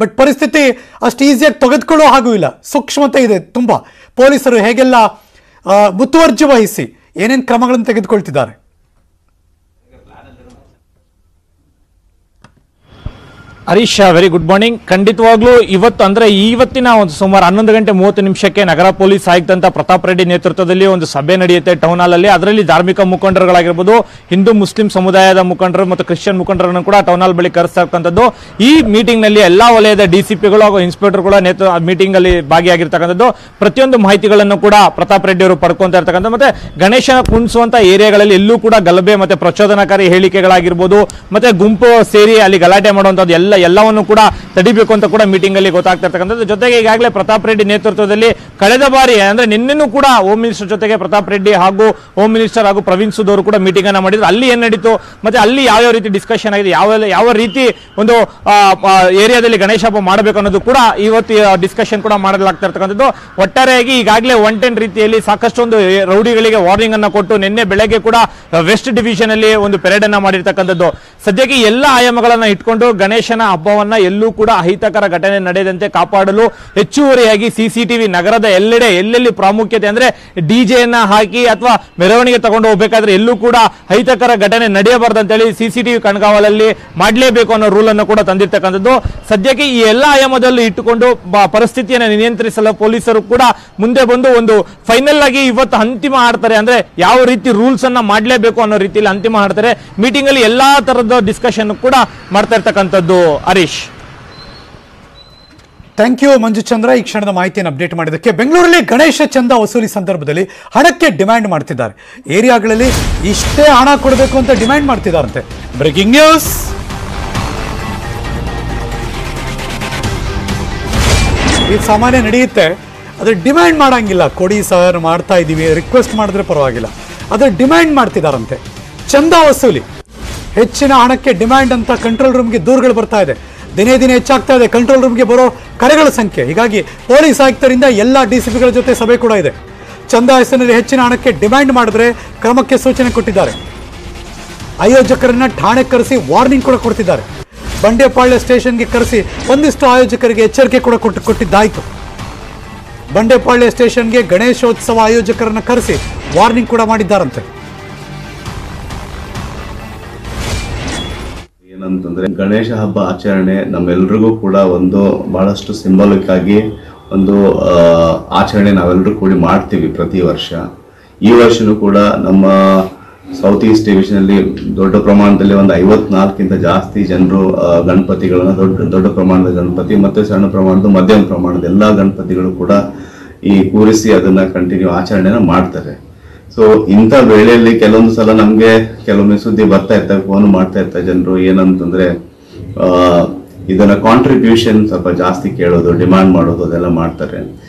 ಬಟ್ ಪರಿಸ್ಥಿತಿ ಅಷ್ಟು ಈಸಿಯಾಗಿ ತೆಗೆದುಕೊಳ್ಳೋ ಹಾಗೂ ಇಲ್ಲ, ಸೂಕ್ಷ್ಮತೆ ಇದೆ ತುಂಬ. ಪೊಲೀಸರು ಹೇಗೆಲ್ಲ ಮುತುವರ್ಜಿ ವಹಿಸಿ ಏನೇನು ಕ್ರಮಗಳನ್ನು ತೆಗೆದುಕೊಳ್ತಿದ್ದಾರೆ. Harish, very good morning. ಖಂಡಿತವಾಗ್ಲೂ ಇವತ್ತು ಅಂದ್ರೆ ಇವತ್ತಿನ ಒಂದು ಸುಮಾರು 11:30 ನಗರ ಪೊಲೀಸ್ ಆಯುಕ್ತ ಪ್ರತಾಪ್ ರೆಡ್ಡಿ ನೇತೃತ್ವದಲ್ಲಿ ಒಂದು ಸಭೆ ನಡೆಯುತ್ತೆ ಟೌನ್ ಹಾಲ್ ಅಲ್ಲಿ. ಅದರಲ್ಲಿ ಧಾರ್ಮಿಕ ಮುಖಂಡರುಗಳಾಗಿರ್ಬೋದು, ಹಿಂದೂ ಮುಸ್ಲಿಂ ಸಮುದಾಯದ ಮುಖಂಡರು ಮತ್ತು ಕ್ರಿಶ್ಚಿಯನ್ ಮುಖಂಡರನ್ನು ಕೂಡ ಟೌನ್ ಹಾಲ್ ಬಳಿ ಕರೆಸ್ತಕ್ಕಂಥದ್ದು. ಈ ಮೀಟಿಂಗ್ ನಲ್ಲಿ ಎಲ್ಲಾ ವಲಯದ ಡಿಸಿಪಿಗಳು ಹಾಗೂ ಇನ್ಸ್ಪೆಕ್ಟರ್ಗಳ ಮೀಟಿಂಗ್ ಅಲ್ಲಿ ಭಾಗಿಯಾಗಿರ್ತಕ್ಕಂಥದ್ದು. ಪ್ರತಿಯೊಂದು ಮಾಹಿತಿಗಳನ್ನು ಕೂಡ ಪ್ರತಾಪ್ ರೆಡ್ಡಿ ಅವರು ಪಡ್ಕೊಂತ ಇರ್ತಕ್ಕಂಥ ಮತ್ತೆ ಗಣೇಶನ ಕುಣಿಸುವಂತ ಏರಿಯಾಗಳಲ್ಲಿ ಎಲ್ಲೂ ಕೂಡ ಗಲಭೆ ಮತ್ತೆ ಪ್ರಚೋದನಕಾರಿ ಹೇಳಿಕೆಗಳಾಗಿರ್ಬೋದು ಮತ್ತೆ ಗುಂಪು ಸೇರಿ ಅಲ್ಲಿ ಗಲಾಟೆ ಮಾಡುವಂತದ್ದು ಎಲ್ಲವನ್ನು ಕೂಡ ತಡಿಬೇಕು ಅಂತ ಕೂಡ ಮೀಟಿಂಗ್ ಅಲ್ಲಿ ಗೊತ್ತಾಗ್ತಾ ಇರ್ತಕ್ಕಂಥದ್ದು. ಜೊತೆಗೆ ಈಗಾಗಲೇ ಪ್ರತಾಪ್ ರೆಡ್ಡಿ ನೇತೃತ್ವದಲ್ಲಿ ಕಳೆದ ಬಾರಿ ಅಂದ್ರೆ ನಿನ್ನೆನೂ ಕೂಡ ಹೋಮ್ ಮಿನಿಸ್ಟರ್ ಜೊತೆಗೆ ಪ್ರತಾಪ್ ರೆಡ್ಡಿ ಹಾಗೂ ಹೋಮ್ ಮಿನಿಸ್ಟರ್ ಹಾಗೂ ಪ್ರವೀಣ್ ಸೂದ್ ಅವರು ಕೂಡ ಮೀಟಿಂಗ್ ಅನ್ನ ಮಾಡಿದ್ರು. ಅಲ್ಲಿ ಏನ್ ನಡೀತು ಮತ್ತೆ ಅಲ್ಲಿ ಯಾವ ರೀತಿ ಡಿಸ್ಕಷನ್ ಆಗಿದೆ, ಯಾವ ರೀತಿ ಒಂದು ಏರಿಯಾದಲ್ಲಿ ಗಣೇಶ ಹಬ್ಬ ಮಾಡಬೇಕು ಅನ್ನೋದು ಕೂಡ ಇವತ್ತು ಡಿಸ್ಕಷನ್ ಕೂಡ ಮಾಡಲಾಗ್ತಾ ಇರ್ತಕ್ಕಂಥದ್ದು. ಒಟ್ಟಾರೆಯಾಗಿ ಈಗಾಗಲೇ 110 ರೀತಿಯಲ್ಲಿ ಸಾಕಷ್ಟು ಒಂದು ರೌಡಿಗಳಿಗೆ ವಾರ್ನಿಂಗ್ ಅನ್ನ ಕೊಟ್ಟು ನಿನ್ನೆ ಬೆಳಗ್ಗೆ ಕೂಡ ವೆಸ್ಟ್ ಡಿವಿಷನ್ ಅಲ್ಲಿ ಒಂದು ಪೆರೇಡ್ ಅನ್ನ ಮಾಡಿರ್ತಕ್ಕಂಥದ್ದು. ಸದ್ಯಕ್ಕೆ ಎಲ್ಲ ಆಯಾಮಗಳನ್ನ ಇಟ್ಕೊಂಡು ಗಣೇಶನ ಹಬ್ಬವನ್ನ ಎಲ್ಲೂ ಕೂಡ ಅಹಿತಕರ ಘಟನೆ ನಡೆಯದಂತೆ ಕಾಪಾಡಲು ಹೆಚ್ಚುವರಿಯಾಗಿ ಸಿಸಿಟಿವಿ ನಗರದ ಎಲ್ಲೆಡೆ ಎಲ್ಲೆಲ್ಲಿ ಪ್ರಾಮುಖ್ಯತೆ ಅಂದ್ರೆ ಡಿಜೆಯನ್ನ ಹಾಕಿ ಅಥವಾ ಮೆರವಣಿಗೆ ತಗೊಂಡು ಹೋಗ್ಬೇಕಾದ್ರೆ ಎಲ್ಲೂ ಕೂಡ ಅಹಿತಕರ ಘಟನೆ ನಡೆಯಬಾರ್ದಂತೇಳಿ ಸಿಸಿಟಿವಿ ಕಣ್ಗಾವಲಲ್ಲಿ ಮಾಡಲೇಬೇಕು ಅನ್ನೋ ರೂಲ್ ಅನ್ನು ಕೂಡ ತಂದಿರ್ತಕ್ಕಂಥದ್ದು. ಸದ್ಯಕ್ಕೆ ಈ ಎಲ್ಲ ಆಯಾಮದಲ್ಲಿ ಇಟ್ಟುಕೊಂಡು ಪರಿಸ್ಥಿತಿಯನ್ನು ನಿಯಂತ್ರಿಸಲು ಪೊಲೀಸರು ಕೂಡ ಮುಂದೆ ಬಂದು ಒಂದು ಫೈನಲ್ ಆಗಿ ಇವತ್ತು ಅಂತಿಮ ಆಡ್ತಾರೆ. ಅಂದ್ರೆ ಯಾವ ರೀತಿ ರೂಲ್ಸ್ ಅನ್ನ ಮಾಡಲೇಬೇಕು ಅನ್ನೋ ರೀತಿಯಲ್ಲಿ ಅಂತಿಮ ಆಡ್ತಾರೆ. ಮೀಟಿಂಗ್ ಅಲ್ಲಿ ಎಲ್ಲಾ ತರದ ಡಿಸ್ಕಷನ್ ಕೂಡ ಮಾಡ್ತಾ ಇರ್ತಕ್ಕಂಥದ್ದು. ಹರೀಶ್, ಥ್ಯಾಂಕ್ ಯು ಮಂಜು ಚಂದ್ರ, ಈ ಕ್ಷಣದ ಮಾಹಿತಿಯನ್ನು ಅಪ್ಡೇಟ್ ಮಾಡಿದ್ದಕ್ಕೆ. ಬೆಂಗಳೂರಲ್ಲಿ ಗಣೇಶ ಚಂದ ವಸೂಲಿ ಸಂದರ್ಭದಲ್ಲಿ ಹಣಕ್ಕೆ ಡಿಮ್ಯಾಂಡ್ ಮಾಡ್ತಿದ್ದಾರೆ. ಏರಿಯಾಗಳಲ್ಲಿ ಇಷ್ಟೇ ಹಣ ಕೊಡಬೇಕು ಅಂತ ಡಿಮ್ಯಾಂಡ್ ಮಾಡ್ತಿದ್ದಾರಂತೆ. Breaking news. ಇದು ಸಾಮಾನ್ಯ ನಡೆಯುತ್ತೆ, ಅದ್ರ ಡಿಮ್ಯಾಂಡ್ ಮಾಡಂಗಿಲ್ಲ. ಕೊಡಿ ಸರ್, ಮಾಡ್ತಾ ಇದ್ದೀವಿ, ರಿಕ್ವೆಸ್ಟ್ ಮಾಡಿದ್ರೆ ಪರವಾಗಿಲ್ಲ. ಅದ್ರ ಡಿಮ್ಯಾಂಡ್ ಮಾಡ್ತಿದ್ದಾರಂತೆ. ಚಂದ ವಸೂಲಿ, ಹೆಚ್ಚಿನ ಹಣಕ್ಕೆ ಡಿಮ್ಯಾಂಡ್ ಅಂತ ಕಂಟ್ರೋಲ್ ರೂಮ್ಗೆ ದೂರುಗಳು ಬರ್ತಾ ಇದೆ. ದಿನೇ ದಿನೇ ಹೆಚ್ಚಾಗ್ತಾ ಇದೆ ಕಂಟ್ರೋಲ್ ರೂಮ್ಗೆ ಬರೋ ಕರೆಗಳ ಸಂಖ್ಯೆ. ಹೀಗಾಗಿ ಪೊಲೀಸ್ ಆಯುಕ್ತರಿಂದ ಎಲ್ಲ ಡಿಸಿಪಿಗಳ ಜೊತೆ ಸಭೆ ಕೂಡ ಇದೆ. ಚಂದ ಹೆಸರಿನಲ್ಲಿ ಹೆಚ್ಚಿನ ಹಣಕ್ಕೆ ಡಿಮ್ಯಾಂಡ್ ಮಾಡಿದ್ರೆ ಕ್ರಮಕ್ಕೆ ಸೂಚನೆ ಕೊಟ್ಟಿದ್ದಾರೆ. ಆಯೋಜಕರನ್ನ ಠಾಣೆ ಕರೆಸಿ ವಾರ್ನಿಂಗ್ ಕೂಡ ಕೊಡ್ತಿದ್ದಾರೆ. ಬಂಡೆಪಾಳ್ಯ ಸ್ಟೇಷನ್ಗೆ ಕರೆಸಿ ಒಂದಿಷ್ಟು ಆಯೋಜಕರಿಗೆ ಎಚ್ಚರಿಕೆ ಕೂಡ ಕೊಟ್ಟಿದ್ದಾಯಿತು. ಬಂಡೆಪಾಳ್ಯ ಸ್ಟೇಷನ್ಗೆ ಗಣೇಶೋತ್ಸವ ಆಯೋಜಕರನ್ನ ಕರೆಸಿ ವಾರ್ನಿಂಗ್ ಕೂಡ ಮಾಡಿದ್ದಾರಂತೆ. ಏನಂತಂದ್ರೆ ಗಣೇಶ ಹಬ್ಬ ಆಚರಣೆ ನಮ್ಮೆಲ್ರಿಗೂ ಕೂಡ ಒಂದು ಬಹಳಷ್ಟು ಸಿಂಬಾಲಿಕ್ ಆಗಿ ಒಂದು ಆಚರಣೆ ನಾವೆಲ್ಲರೂ ಕೂಡಿ ಮಾಡ್ತೀವಿ ಪ್ರತಿ ವರ್ಷ. ಈ ವರ್ಷನೂ ಕೂಡ ನಮ್ಮ ಸೌತ್ ಈಸ್ಟ್ ಡಿವಿಷನ್ ಅಲ್ಲಿ ದೊಡ್ಡ ಪ್ರಮಾಣದಲ್ಲಿ ಒಂದು 54ಕ್ಕಿಂತ ಜಾಸ್ತಿ ಜನರು ಗಣಪತಿಗಳನ್ನ ದೊಡ್ಡ ಪ್ರಮಾಣದ ಗಣಪತಿ ಮತ್ತೆ ಸಣ್ಣ ಪ್ರಮಾಣದ ಮಧ್ಯಮ ಪ್ರಮಾಣದ ಎಲ್ಲಾ ಗಣಪತಿಗಳು ಕೂಡ ಈ ಕೂರಿಸಿ ಅದನ್ನ ಕಂಟಿನ್ಯೂ ಆಚರಣೆನ ಮಾಡ್ತಾರೆ. ಸೊ ಇಂಥ ವೇಳೆಯಲ್ಲಿ ಕೆಲವೊಂದು ಸಲ ನಮ್ಗೆ ಕೆಲವೊಮ್ಮೆ ಸುದ್ದಿ ಬರ್ತಾ ಇರ್ತವೆ, ಫೋನ್ ಮಾಡ್ತಾ ಇರ್ತಾರೆ ಜನರು. ಏನಂತಂದ್ರೆ ಇದನ್ನ ಕಾಂಟ್ರಿಬ್ಯೂಷನ್ ಸ್ವಲ್ಪ ಜಾಸ್ತಿ ಕೇಳೋದು, ಡಿಮಾಂಡ್ ಮಾಡೋದು ಅದೆಲ್ಲ ಮಾಡ್ತಾರೆ.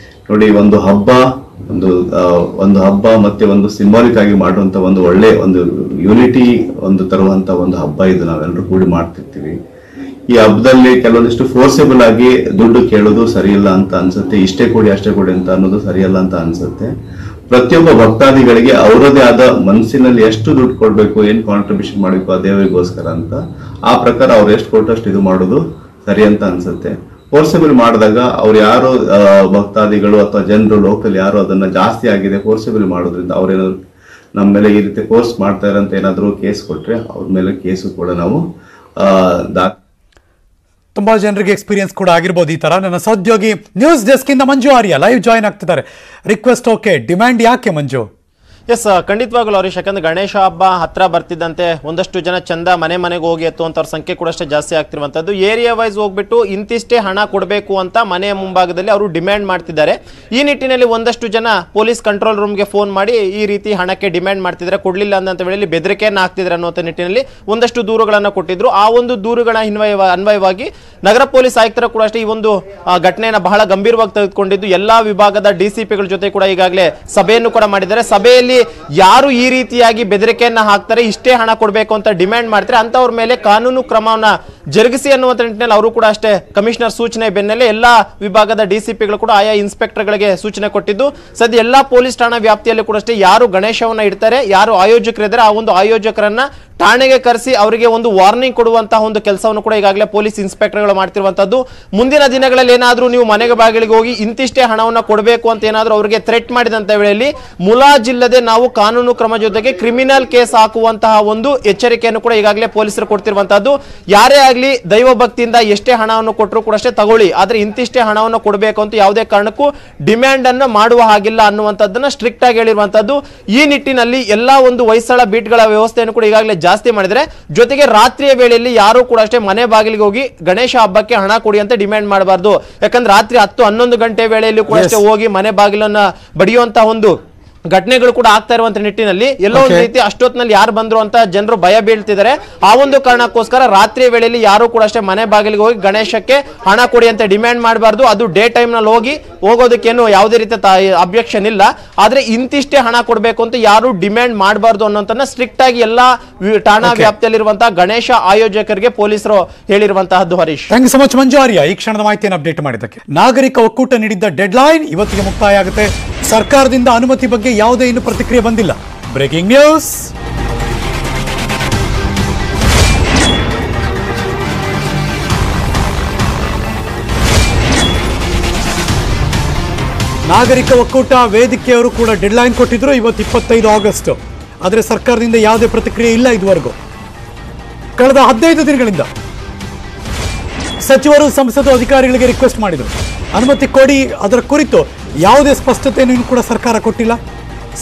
ನೋಡಿ, ಒಂದು ಹಬ್ಬ ಮತ್ತೆ ಒಂದು ಸಿಂಬಾಲಿಕ್ ಆಗಿ ಮಾಡುವಂತ ಒಂದು ಒಳ್ಳೆ ಒಂದು ಯೂನಿಟಿ ಒಂದು ತರುವಂತ ಒಂದು ಹಬ್ಬ ಇದು. ನಾವೆಲ್ಲರೂ ಕೂಡಿ ಮಾಡ್ತಿರ್ತೀವಿ. ಈ ಹಬ್ಬದಲ್ಲಿ ಕೆಲವೊಂದಿಷ್ಟು ಫೋರ್ಸೇಬಲ್ ಆಗಿ ದುಡ್ಡು ಕೇಳೋದು ಸರಿಯಿಲ್ಲ ಅಂತ ಅನ್ಸುತ್ತೆ. ಇಷ್ಟೇ ಕೊಡಿ ಅಷ್ಟೇ ಕೊಡಿ ಅಂತ ಅನ್ನೋದು ಸರಿಯಲ್ಲ ಅಂತ ಅನ್ಸುತ್ತೆ. ಪ್ರತಿಯೊಬ್ಬ ಭಕ್ತಾದಿಗಳಿಗೆ ಅವರದೇ ಆದ ಮನಸ್ಸಿನಲ್ಲಿ ಎಷ್ಟು ದುಡ್ಡು ಕೊಡ್ಬೇಕು, ಏನ್ ಕಾಂಟ್ರಿಬ್ಯೂಷನ್ ಮಾಡಬೇಕು ಆ ದೇವರಿಗೋಸ್ಕರ ಅಂತ ಆ ಪ್ರಕಾರ ಅವ್ರು ಎಷ್ಟು ಕೊಟ್ಟಷ್ಟು ಇದು ಮಾಡೋದು ಸರಿ ಅಂತ ಅನ್ಸುತ್ತೆ. ಫೋರ್ಸೇಬಲ್ ಮಾಡಿದಾಗ ಅವ್ರು ಯಾರು ಭಕ್ತಾದಿಗಳು ಅಥವಾ ಜನರು ಲೋಕಲ್ ಯಾರು ಅದನ್ನ ಜಾಸ್ತಿ ಆಗಿದೆ ಫೋರ್ಸೇಬಲ್ ಮಾಡೋದ್ರಿಂದ ಅವ್ರೇನಾದ್ರು ನಮ್ಮ ಮೇಲೆ ಈ ರೀತಿ ಫೋರ್ಸ್ ಮಾಡ್ತಾರೆ ಅಂತ ಏನಾದ್ರು ಕೇಸ್ ಕೊಟ್ರೆ ಅವ್ರ ಮೇಲೆ ಕೇಸು ಕೂಡ ನಾವು ತುಂಬಾ ಜನರಿಗೆ ಎಕ್ಸ್ಪೀರಿಯನ್ಸ್ ಕೂಡ ಆಗಿರ್ಬೋದು ಈ ತರ. ನನ್ನ ಸಹೋದ್ಯೋಗಿ ನ್ಯೂಸ್ ಡೆಸ್ಕ್ ಇಂದ ಮಂಜು ಆರ್ಯ ಲೈವ್ ಜಾಯಿನ್ ಆಗ್ತಿದ್ದಾರೆ. ರಿಕ್ವೆಸ್ಟ್ ಓಕೆ, ಡಿಮ್ಯಾಂಡ್ ಯಾಕೆ ಮಂಜು? ಎಸ್, ಖಂಡಿತವಾಗಲೂ ಹರೀಶ್. ಯಾಕಂದ್ರೆ ಗಣೇಶ ಹಬ್ಬ ಹತ್ರ ಬರ್ತಿದ್ದಂತೆ ಒಂದಷ್ಟು ಜನ ಚಂದ ಮನೆಗೆ ಹೋಗಿ ಎತ್ತುವಂಥವ್ರ ಸಂಖ್ಯೆ ಕೂಡ ಅಷ್ಟೇ ಜಾಸ್ತಿ ಆಗ್ತಿರುವಂಥದ್ದು. ಏರಿಯಾ ವೈಸ್ ಹೋಗ್ಬಿಟ್ಟು ಇಂತಿಷ್ಟೇ ಹಣ ಕೊಡಬೇಕು ಅಂತ ಮನೆಯ ಮುಂಭಾಗದಲ್ಲಿ ಅವರು ಡಿಮ್ಯಾಂಡ್ ಮಾಡ್ತಿದ್ದಾರೆ. ಈ ನಿಟ್ಟಿನಲ್ಲಿ ಒಂದಷ್ಟು ಜನ ಪೊಲೀಸ್ ಕಂಟ್ರೋಲ್ ರೂಮ್ಗೆ ಫೋನ್ ಮಾಡಿ ಈ ರೀತಿ ಹಣಕ್ಕೆ ಡಿಮ್ಯಾಂಡ್ ಮಾಡ್ತಿದ್ದಾರೆ. ಕೊಡಲಿಲ್ಲ ಅಂತ ವೇಳೆಯಲ್ಲಿ ಬೆದರಿಕೆಯನ್ನು ಹಾಕ್ತಿದ್ದಾರೆ ಅನ್ನುವಂಥ ನಿಟ್ಟಿನಲ್ಲಿ ಒಂದಷ್ಟು ದೂರುಗಳನ್ನು ಕೊಟ್ಟಿದ್ರು. ಆ ಒಂದು ದೂರುಗಳ ಅನ್ವಯವಾಗಿ ನಗರ ಪೊಲೀಸ್ ಆಯುಕ್ತರ ಕೂಡ ಅಷ್ಟೇ ಈ ಒಂದು ಘಟನೆಯನ್ನು ಬಹಳ ಗಂಭೀರವಾಗಿ ತೆಗೆದುಕೊಂಡಿದ್ದು ಎಲ್ಲಾ ವಿಭಾಗದ ಡಿಸಿಪಿಗಳ ಜೊತೆ ಕೂಡ ಈಗಾಗಲೇ ಸಭೆಯನ್ನು ಕೂಡ ಮಾಡಿದ್ದಾರೆ. ಸಭೆಯಲ್ಲಿ ಯಾರು ಈ ರೀತಿಯಾಗಿ ಬೆದರಿಕೆಯನ್ನ ಹಾಕ್ತಾರೆ, ಇಷ್ಟೇ ಹಣ ಕೊಡಬೇಕು ಅಂತ ಡಿಮ್ಯಾಂಡ್ ಮಾಡ್ತಾರೆ ಅಂತವ್ರ ಮೇಲೆ ಕಾನೂನು ಕ್ರಮವನ್ನ ಜರುಗಿಸಿ ಅನ್ನುವಂಥ ನಿಟ್ಟಿನಲ್ಲಿ ಅವರು ಕೂಡ ಅಷ್ಟೇ ಕಮಿಷನರ್ ಸೂಚನೆ ಬೆನ್ನಲ್ಲೇ ಎಲ್ಲಾ ವಿಭಾಗದ ಡಿಸಿಪಿಗಳು ಕೂಡ ಆಯಾ ಇನ್ಸ್ಪೆಕ್ಟರ್ಗಳಿಗೆ ಸೂಚನೆ ಕೊಟ್ಟಿದ್ದು ಸದ್ಯ ಎಲ್ಲಾ ಪೊಲೀಸ್ ಠಾಣಾ ವ್ಯಾಪ್ತಿಯಲ್ಲಿ ಕೂಡ ಅಷ್ಟೇ ಯಾರು ಗಣೇಶವನ್ನ ಇಡ್ತಾರೆ, ಯಾರು ಆಯೋಜಕರಿದ್ದಾರೆ ಆ ಒಂದು ಆಯೋಜಕರನ್ನ ಠಾಣೆಗೆ ಕರೆಸಿ ಅವರಿಗೆ ಒಂದು ವಾರ್ನಿಂಗ್ ಕೊಡುವಂತಹ ಒಂದು ಕೆಲಸವನ್ನು ಕೂಡ ಈಗಾಗಲೇ ಪೊಲೀಸ್ ಇನ್ಸ್ಪೆಕ್ಟರ್ಗಳು ಮಾಡ್ತಿರುವಂತದ್ದು. ಮುಂದಿನ ದಿನಗಳಲ್ಲಿ ಏನಾದರೂ ನೀವು ಮನೆಗೆ ಬಾಗಿಲಿಗೆ ಹೋಗಿ ಇಂತಿಷ್ಟೇ ಹಣವನ್ನು ಕೊಡಬೇಕು ಅಂತ ಏನಾದರೂ ಅವರಿಗೆ ಥ್ರೆಟ್ ಮಾಡಿದಂತ ವೇಳೆಯಲ್ಲಿ ಮುಲಾಜಿಲ್ಲದೆ ನಾವು ಕಾನೂನು ಕ್ರಮ ಜೊತೆಗೆ ಕ್ರಿಮಿನಲ್ ಕೇಸ್ ಹಾಕುವಂತಹ ಒಂದು ಎಚ್ಚರಿಕೆಯನ್ನು ಕೂಡ ಈಗಾಗಲೇ ಪೊಲೀಸರು ಕೊಡ್ತಿರುವಂತದ್ದು. ಯಾರೇ ಆಗಲಿ ದೈವ ಭಕ್ತಿಯಿಂದ ಎಷ್ಟೇ ಹಣವನ್ನು ಕೊಟ್ಟರು ಕೂಡ ಅಷ್ಟೇ ತಗೊಳ್ಳಿ, ಆದ್ರೆ ಇಂತಿಷ್ಟೇ ಹಣವನ್ನು ಕೊಡಬೇಕು ಅಂತ ಯಾವುದೇ ಕಾರಣಕ್ಕೂ ಡಿಮ್ಯಾಂಡ್ ಅನ್ನು ಮಾಡುವ ಹಾಗಿಲ್ಲ ಅನ್ನುವಂಥದ್ದನ್ನ ಸ್ಟ್ರಿಕ್ಟ್ ಆಗಿ ಹೇಳಿರುವಂತದ್ದು. ಈ ನಿಟ್ಟಿನಲ್ಲಿ ಎಲ್ಲಾ ಒಂದು ಹೊಯ್ಸಳ ಬೀಟ್ಗಳ ವ್ಯವಸ್ಥೆಯನ್ನು ಕೂಡ ಈಗಾಗಲೇ ಜಾಸ್ತಿ ಮಾಡಿದ್ರೆ, ಜೊತೆಗೆ ರಾತ್ರಿಯ ವೇಳೆಯಲ್ಲಿ ಯಾರು ಕೂಡ ಅಷ್ಟೇ ಮನೆ ಬಾಗಿಲಿಗೆ ಹೋಗಿ ಗಣೇಶ ಹಬ್ಬಕ್ಕೆ ಹಣ ಕೊಡಿ ಅಂತ ಡಿಮ್ಯಾಂಡ್ ಮಾಡಬಾರ್ದು. ಯಾಕಂದ್ರೆ ರಾತ್ರಿ 10-11 ಗಂಟೆ ವೇಳೆಯಲ್ಲಿ ಕೂಡ ಅಷ್ಟೇ ಹೋಗಿ ಮನೆ ಬಾಗಿಲನ್ನ ಬಡಿಯುವಂತಹ ಒಂದು ಘಟನೆಗಳು ಕೂಡ ಆಗ್ತಾ ಇರುವಂತ ನಿಟ್ಟಿನಲ್ಲಿ ಎಲ್ಲೋ ಒಂದು ರೀತಿ ಅಷ್ಟೊತ್ತಿನಲ್ಲಿ ಯಾರು ಬಂದ್ರು ಅಂತ ಜನರು ಭಯ ಬೀಳ್ತಿದ್ದಾರೆ. ಆ ಒಂದು ಕಾರಣಕ್ಕೋಸ್ಕರ ರಾತ್ರಿ ವೇಳೆಯಲ್ಲಿ ಯಾರು ಕೂಡ ಅಷ್ಟೇ ಮನೆ ಬಾಗಿಲಿಗೆ ಹೋಗಿ ಗಣೇಶಕ್ಕೆ ಹಣ ಕೊಡಿ ಅಂತ ಡಿಮ್ಯಾಂಡ್ ಮಾಡಬಾರ್ದು. ಅದು ಡೇ ಟೈಮ್ ನಲ್ಲಿ ಹೋಗೋದಕ್ಕೇನು ಯಾವುದೇ ರೀತಿಯ ಅಬ್ಜೆಕ್ಷನ್ ಇಲ್ಲ, ಆದ್ರೆ ಇಂತಿಷ್ಟೇ ಹಣ ಕೊಡಬೇಕು ಅಂತ ಯಾರು ಡಿಮ್ಯಾಂಡ್ ಮಾಡಬಾರ್ದು ಅನ್ನೋದನ್ನ ಸ್ಟ್ರಿಕ್ಟ್ ಆಗಿ ಎಲ್ಲಾ ಠಾಣಾ ವ್ಯಾಪ್ತಿಯಲ್ಲಿರುವಂತಹ ಗಣೇಶ ಆಯೋಜಕರಿಗೆ ಪೊಲೀಸರು ಹೇಳಿರುವಂತಹದ್ದು. Harish, thank you so much Manju Arya ಈ ಕ್ಷಣದ ಮಾಹಿತಿಯನ್ನು ಅಪ್ಡೇಟ್ ಮಾಡಿದ್ದಕ್ಕೆ. ನಾಗರಿಕ ಒಕ್ಕೂಟ ನೀಡಿದ್ದ ಡೆಡ್ ಲೈನ್ ಇವತ್ತಿಗೆ ಮುಕ್ತಾಯ ಆಗುತ್ತೆ. ಸರ್ಕಾರದಿಂದ ಅನುಮತಿ ಬಗ್ಗೆ ಯಾವುದೇ ಇನ್ನು ಪ್ರತಿಕ್ರಿಯೆ ಬಂದಿಲ್ಲ. Breaking news. ನಾಗರಿಕ ಒಕ್ಕೂಟ ವೇದಿಕೆಯವರು ಕೂಡ ಡೆಡ್ ಲೈನ್ ಕೊಟ್ಟಿದ್ರು, ಇವತ್ತು 25 ಆಗಸ್ಟ್. ಆದರೆ ಸರ್ಕಾರದಿಂದ ಯಾವುದೇ ಪ್ರತಿಕ್ರಿಯೆ ಇಲ್ಲ ಇದುವರೆಗೂ. ಕಳೆದ 15 ದಿನಗಳಿಂದ ಸಚಿವರು ಸಂಸದರು ಅಧಿಕಾರಿಗಳಿಗೆ ರಿಕ್ವೆಸ್ಟ್ ಮಾಡಿದರು, ಅನುಮತಿ ಕೊಡಿ, ಅದರ ಕುರಿತು ಯಾವುದೇ ಸ್ಪಷ್ಟತೆಯನ್ನು ಕೂಡ ಸರ್ಕಾರ ಕೊಟ್ಟಿಲ್ಲ.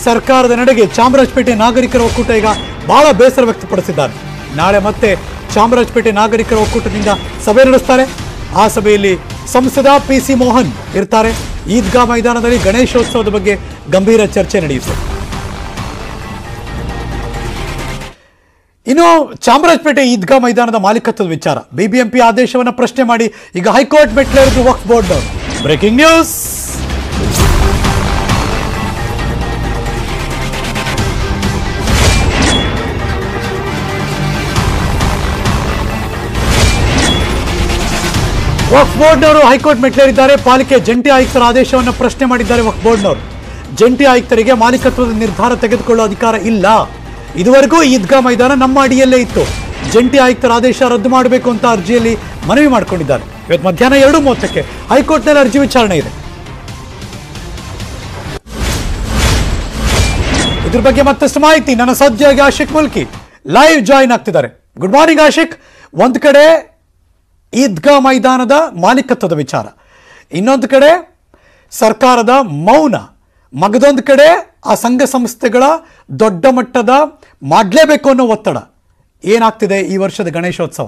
ಸರ್ಕಾರದ ನಡೆಗೆ ಚಾಮರಾಜಪೇಟೆ ನಾಗರಿಕರ ಒಕ್ಕೂಟ ಈಗ ಬಹಳ ಬೇಸರ ವ್ಯಕ್ತಪಡಿಸಿದ್ದಾರೆ. ನಾಳೆ ಮತ್ತೆ ಚಾಮರಾಜಪೇಟೆ ನಾಗರಿಕರ ಒಕ್ಕೂಟದಿಂದ ಸಭೆ ನಡೆಸ್ತಾರೆ. ಆ ಸಭೆಯಲ್ಲಿ ಸಂಸದ PC ಮೋಹನ್ ಇರ್ತಾರೆ. ಈದ್ಗಾ ಮೈದಾನದಲ್ಲಿ ಗಣೇಶೋತ್ಸವದ ಬಗ್ಗೆ ಗಂಭೀರ ಚರ್ಚೆ ನಡೆಯುತ್ತೆ. ಇನ್ನು ಚಾಮರಾಜಪೇಟೆ ಈದ್ಗಾ ಮೈದಾನದ ಮಾಲೀಕತ್ವದ ವಿಚಾರ, BBMP ಆದೇಶವನ್ನು ಪ್ರಶ್ನೆ ಮಾಡಿ ಈಗ ಹೈಕೋರ್ಟ್ ಮೆಟ್ಲೇರಿದ್ರು Waqf board. Breaking news. Waqf ಬೋರ್ಡ್ನವರು ಹೈಕೋರ್ಟ್ ಮೆಟ್ಲೇರಿದ್ದಾರೆ. ಪಾಲಿಕೆ ಜಂಟಿ ಆಯುಕ್ತರ ಆದೇಶವನ್ನು ಪ್ರಶ್ನೆ ಮಾಡಿದ್ದಾರೆ ವಕ್ಫ್ ಬೋರ್ಡ್ನವರು. ಜಂಟಿ ಆಯುಕ್ತರಿಗೆ ಮಾಲೀಕತ್ವದ ನಿರ್ಧಾರ ತೆಗೆದುಕೊಳ್ಳುವ ಅಧಿಕಾರ ಇಲ್ಲ. ಇದುವರೆಗೂ ಈದ್ಗಾ ಮೈದಾನ ನಮ್ಮ ಅಡಿಯಲ್ಲೇ ಇತ್ತು. ಜಂಟಿ ಆಯುಕ್ತರ ಆದೇಶ ರದ್ದು ಮಾಡಬೇಕು ಅಂತ ಅರ್ಜಿಯಲ್ಲಿ ಮನವಿ ಮಾಡಿಕೊಂಡಿದ್ದಾರೆ. ಇವತ್ತು ಮಧ್ಯಾಹ್ನ 2:30ಕ್ಕೆ ಹೈಕೋರ್ಟ್ನಲ್ಲಿ ಅರ್ಜಿ ವಿಚಾರಣೆ ಇದೆ. ಇದ್ರ ಬಗ್ಗೆ ಮತ್ತಷ್ಟು ಮಾಹಿತಿ ನನ್ನ ಸಹೋದ್ಯೋಗಿ ಆಶಿಕ್ ಮುಲ್ಕಿ ಲೈವ್ ಜಾಯಿನ್ ಆಗ್ತಿದ್ದಾರೆ. Good morning Ashiq. ಒಂದ್ ಕಡೆ ಈದ್ಗಾ ಮೈದಾನದ ಮಾಲೀಕತ್ವದ ವಿಚಾರ, ಇನ್ನೊಂದು ಕಡೆ ಸರ್ಕಾರದ ಮೌನ, ಮಗದೊಂದು ಕಡೆ ಆ ಸಂಘ ಸಂಸ್ಥೆಗಳ ದೊಡ್ಡ ಮಟ್ಟದ ಮಾಡಲೇಬೇಕು ಅನ್ನೋ ಒತ್ತಡ. ಏನಾಗ್ತಿದೆ ಈ ವರ್ಷದ ಗಣೇಶೋತ್ಸವ?